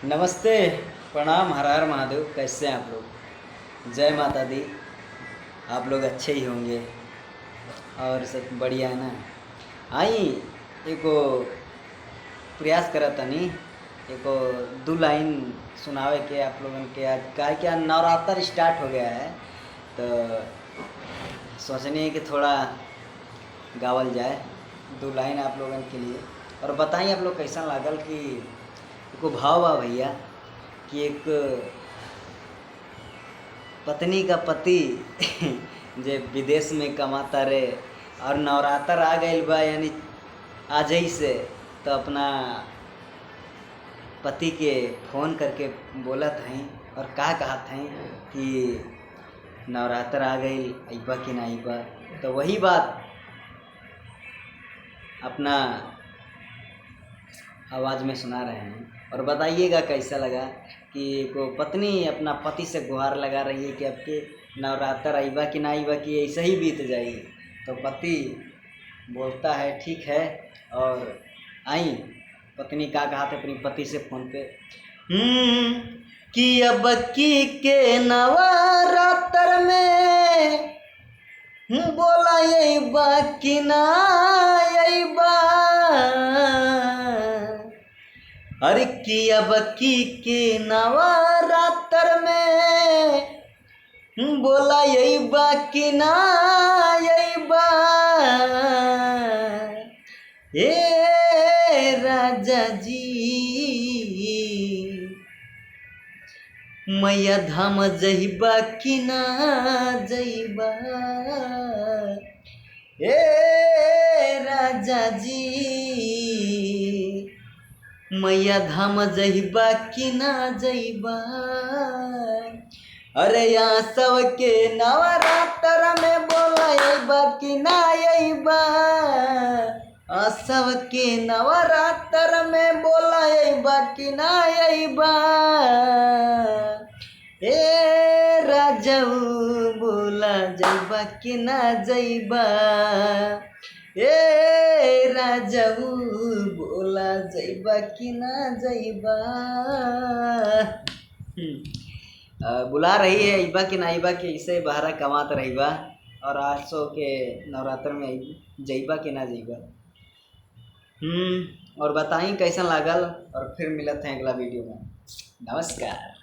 नमस्ते, प्रणाम, हर हर महादेव। कैसे हैं आप लोग? जय माता दी। आप लोग अच्छे ही होंगे और सब बढ़िया है ना। आई एको प्रयास करा तनी एको दो लाइन सुनावे के आप लोगन के। आज का क्या नवरात्र स्टार्ट हो गया है तो सोचनी है कि थोड़ा गावल जाए दो लाइन आप लोगन के लिए। और बताइए आप लोग कैसा लागल कि एको भाव बा भैया कि एक पत्नी का पति जे विदेश में कमाता रहे और नवरात्र आ गई बा, यानी आज ही से तो अपना पति के फ़ोन करके बोलत हई और का कहत हई कि नवरात्र आ गई, अइबा कि ना अइबा। तो वही बात अपना आवाज़ में सुना रहे हैं और बताइएगा कैसा लगा कि को पत्नी अपना पति से गुहार लगा रही है कि आपके नवरात्र अइबा कि ना अइबा, कि ऐसे ही बीत जाएगी। तो पति बोलता है ठीक है। और आई पत्नी का कहा था अपनी पति से फ़ोन पे कि अब की के नवरात्र में बोला यही बा कि ना यही बा। अरे कि अब की के नवरात्र में बोला यही बा कि ना यही बा। ए राजा जी मैया धाम जइबा कि ना जइबा। ए राजा जी मैया धाम जइबा कि ना जइबा। अरे यहाँ सबके नवरात्र में बोला अइबा कि ना अइबा। सबके नवरात्र में बोला अइबा कि ना अइबा। ए राजऊ बोला जइबा कि ना जइबा। ए राजऊ बोला जइबा कि ना जइबा। बुला रही है अइबा कि ना अइबा, कि इसे बहरा कमात रहिबा और 800 के नवरात्र में जइबा कि ना जइबा। और बताई कैसा लागल और फिर मिलत हैं अगला वीडियो में। नमस्कार।